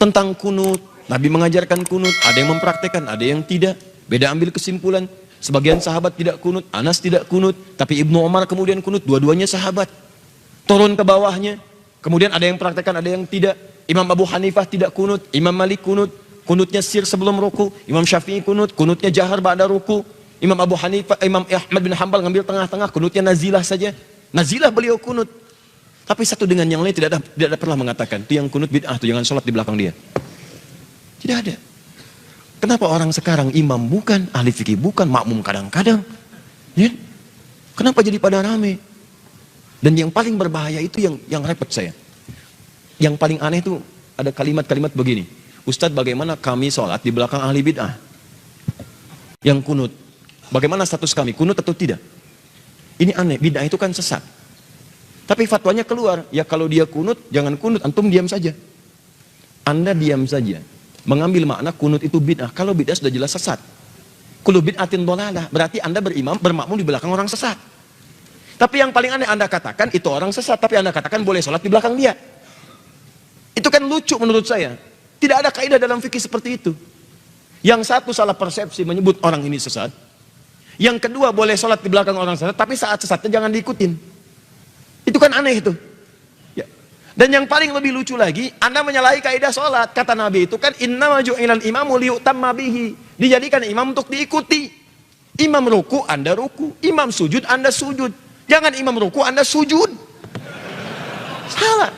Tentang kunut, Nabi mengajarkan kunut, ada yang mempraktekkan, ada yang tidak. Beda ambil kesimpulan. Sebagian sahabat tidak kunut, Anas tidak kunut, tapi Ibnu Umar kemudian kunut, dua-duanya sahabat. Turun ke bawahnya, kemudian ada yang praktekkan, ada yang tidak. Imam Abu Hanifah tidak kunut, Imam Malik kunut, kunutnya sir sebelum ruku. Imam Syafi'i kunut, kunutnya jahar ba'da ruku. Imam Ahmad bin Hanbal ngambil tengah-tengah, kunutnya nazilah saja. Nazilah beliau kunut. Tapi satu dengan yang lain tidak ada pernah mengatakan, itu yang kunut bid'ah, itu jangan sholat di belakang dia. Tidak ada. Kenapa orang sekarang imam bukan, ahli fikih bukan, makmum kadang-kadang? Ya? Kenapa jadi pada rame? Dan yang paling berbahaya itu yang repot saya. Yang paling aneh itu ada kalimat-kalimat begini. Ustadz, bagaimana kami sholat di belakang ahli bid'ah? Yang kunut. Bagaimana status kami? Kunut atau tidak? Ini aneh, bid'ah itu kan sesat. Tapi fatwanya keluar, ya kalau dia kunut, jangan kunut, antum diam saja. Anda diam saja. Mengambil makna kunut itu bid'ah. Kalau bid'ah sudah jelas sesat. Kullu bid'atin dhalalah, berarti Anda bermakmum di belakang orang sesat. Tapi yang paling aneh Anda katakan itu orang sesat, tapi Anda katakan boleh sholat di belakang dia. Itu kan lucu menurut saya. Tidak ada kaidah dalam fikih seperti itu. Yang satu salah persepsi menyebut orang ini sesat. Yang kedua boleh sholat di belakang orang sesat, tapi saat sesatnya jangan diikutin. Itu kan aneh itu. Ya. Dan yang paling lebih lucu lagi, Anda menyalahi kaidah sholat. Kata Nabi itu kan, innama ju'ilal imamu liyutamma bihi. Dijadikan imam untuk diikuti. Imam ruku, Anda ruku. Imam sujud, Anda sujud. Jangan imam ruku, Anda sujud. Salah.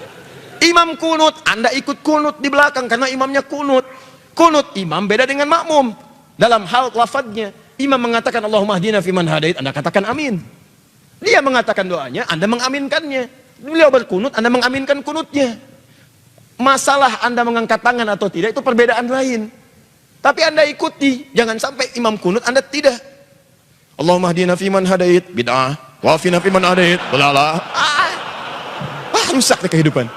Imam kunut, Anda ikut kunut di belakang karena imamnya kunut. Kunut imam beda dengan makmum. Dalam hal lafadznya, imam mengatakan Allahumma hdina fiman hadait, Anda katakan amin. Dia mengatakan doanya, Anda mengaminkannya. Beliau berkunut, Anda mengaminkan kunutnya. Masalah Anda mengangkat tangan atau tidak, itu perbedaan lain. Tapi Anda ikuti, jangan sampai imam kunut, Anda tidak. Allahumma hdina fiman hadait, bid'ah. Wafina fiman hadait, belalah. Rusak deh kehidupan.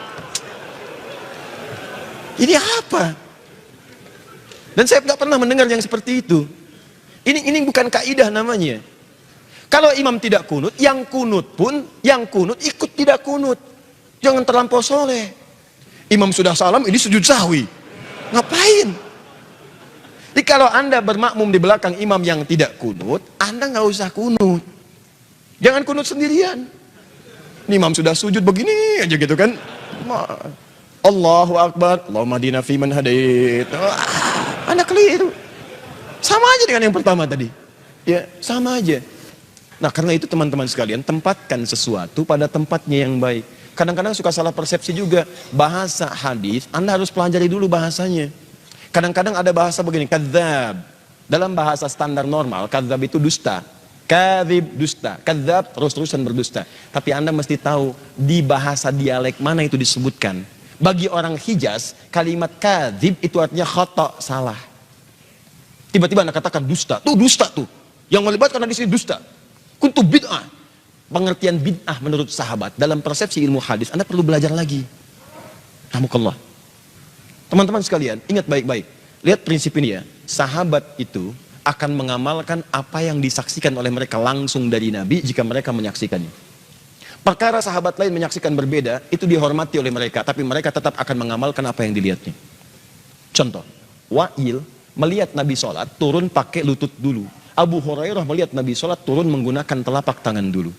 Ini apa? Dan saya nggak pernah mendengar yang seperti itu. Ini bukan kaidah namanya. Kalau imam tidak kunut, yang kunut ikut tidak kunut. Jangan terlampau soleh. Imam sudah salam, ini sujud sahwi. Ngapain? Jadi kalau Anda bermakmum di belakang imam yang tidak kunut, Anda nggak usah kunut. Jangan kunut sendirian. Ini imam sudah sujud begini aja gitu kan. Allahu Akbar, Allahumma hdina fiman hadait. Anda keliru. Sama aja dengan yang pertama tadi. Ya, sama aja. Nah, karena itu teman-teman sekalian, tempatkan sesuatu pada tempatnya yang baik. Kadang-kadang suka salah persepsi juga. Bahasa hadis, Anda harus pelajari dulu bahasanya. Kadang-kadang ada bahasa begini, kadzab. Dalam bahasa standar normal, kadzab itu dusta. Kadzib dusta, kadzab terus-terusan berdusta. Tapi Anda mesti tahu di bahasa dialek mana itu disebutkan. Bagi orang Hijaz, kalimat kadzib itu artinya khata, salah. Tiba-tiba Anda katakan dusta, tuh dusta tuh. Yang melibatkan di sini dusta. Kuntu bid'ah. Pengertian bid'ah menurut sahabat dalam persepsi ilmu hadis Anda perlu belajar lagi. Alhamdulillah. Teman-teman sekalian, ingat baik-baik. Lihat prinsip ini ya. Sahabat itu akan mengamalkan apa yang disaksikan oleh mereka langsung dari Nabi jika mereka menyaksikannya. Perkara sahabat lain menyaksikan berbeda, itu dihormati oleh mereka, tapi mereka tetap akan mengamalkan apa yang dilihatnya. Contoh, Wa'il melihat Nabi sholat, turun pakai lutut dulu. Abu Hurairah melihat Nabi sholat, turun menggunakan telapak tangan dulu.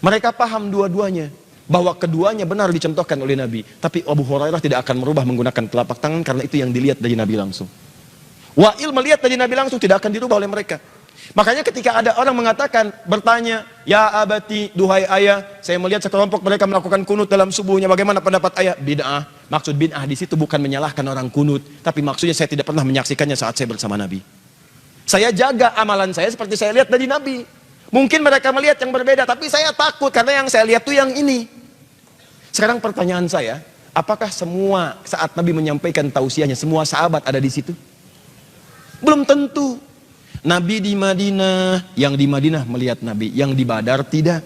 Mereka paham dua-duanya, bahwa keduanya benar dicontohkan oleh Nabi. Tapi Abu Hurairah tidak akan merubah menggunakan telapak tangan, karena itu yang dilihat dari Nabi langsung. Wa'il melihat dari Nabi langsung, tidak akan dirubah oleh mereka. Makanya ketika ada orang mengatakan, bertanya, ya abati, duhai ayah, saya melihat sekelompok mereka melakukan kunut dalam subuhnya, bagaimana pendapat ayah? Bid'ah. Maksud bid'ah di situ bukan menyalahkan orang kunut, tapi maksudnya saya tidak pernah menyaksikannya saat saya bersama Nabi. Saya jaga amalan saya seperti saya lihat dari Nabi. Mungkin mereka melihat yang berbeda, tapi saya takut karena yang saya lihat tuh yang ini. Sekarang pertanyaan saya, apakah semua saat Nabi menyampaikan tausiahnya, semua sahabat ada di situ? Belum tentu. Nabi di Madinah, yang di Madinah melihat Nabi, yang di Badar tidak.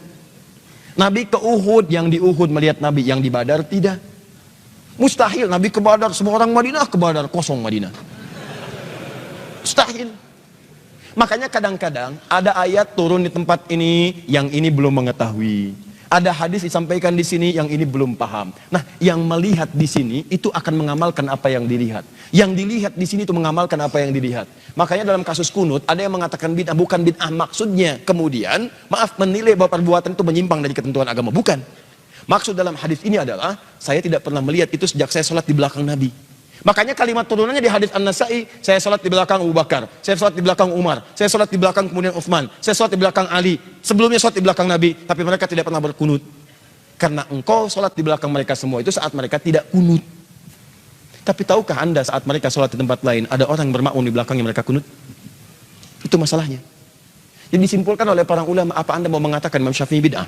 Nabi ke Uhud, yang di Uhud melihat Nabi, yang di Badar tidak. Mustahil Nabi ke Badar, semua orang Madinah ke Badar, kosong Madinah. Mustahil. Makanya kadang-kadang ada ayat turun di tempat ini, yang ini belum mengetahui. Ada hadis disampaikan di sini yang ini belum paham. Nah, yang melihat di sini itu akan mengamalkan apa yang dilihat. Yang dilihat di sini itu mengamalkan apa yang dilihat. Makanya dalam kasus kunut ada yang mengatakan bid'ah, bukan bid'ah maksudnya. Kemudian, menilai bahwa perbuatan itu menyimpang dari ketentuan agama, bukan. Maksud dalam hadis ini adalah saya tidak pernah melihat itu sejak saya sholat di belakang Nabi. Makanya kalimat turunannya di hadis An-Nasa'i, saya sholat di belakang Abu Bakar, saya sholat di belakang Umar, saya sholat di belakang kemudian Utsman, saya sholat di belakang Ali, sebelumnya sholat di belakang Nabi, tapi mereka tidak pernah berkunut. Karena engkau sholat di belakang mereka semua itu saat mereka tidak kunut. Tapi tahukah anda saat mereka sholat di tempat lain, ada orang bermakmum di belakang yang mereka kunut? Itu masalahnya. Jadi disimpulkan oleh para ulama, apa anda mau mengatakan Imam Syafi'i bid'ah?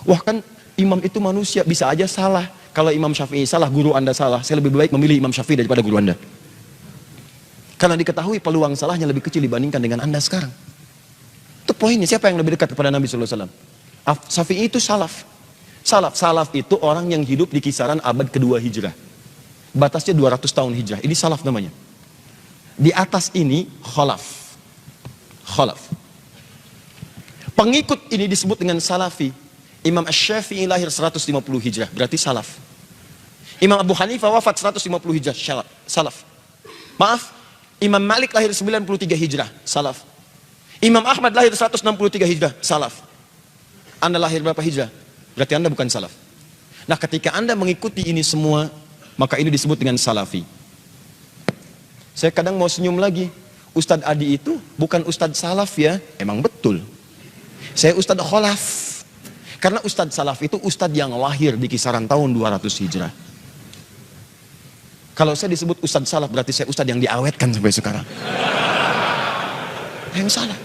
Wah kan imam itu manusia, bisa aja salah. Kalau Imam Syafi'i salah, guru anda salah, saya lebih baik memilih Imam Syafi'i daripada guru anda. Karena diketahui peluang salahnya lebih kecil dibandingkan dengan anda sekarang. Itu poinnya, siapa yang lebih dekat kepada Nabi SAW? Syafi'i itu salaf. Salaf itu orang yang hidup di kisaran abad kedua hijrah. Batasnya 200 tahun hijrah, ini salaf namanya. Di atas ini khalaf. Pengikut ini disebut dengan salafi. Imam Asy-Syafi'i lahir 150 hijrah, berarti salaf. Imam Abu Hanifah wafat 150 hijrah, salaf. Maaf, Imam Malik lahir 93 hijrah, salaf. Imam Ahmad lahir 163 hijrah, salaf. Anda lahir berapa hijrah? Berarti Anda bukan salaf. Nah, ketika Anda mengikuti ini semua, maka ini disebut dengan salafi. Saya kadang mau senyum lagi. Ustadz Adi itu bukan Ustadz salaf ya, emang betul. Saya Ustadz kholaf. Karena Ustadz salaf itu Ustadz yang lahir di kisaran tahun 200 hijrah. Kalau saya disebut Ustadz salaf berarti saya Ustadz yang diawetkan sampai sekarang. Yang salah.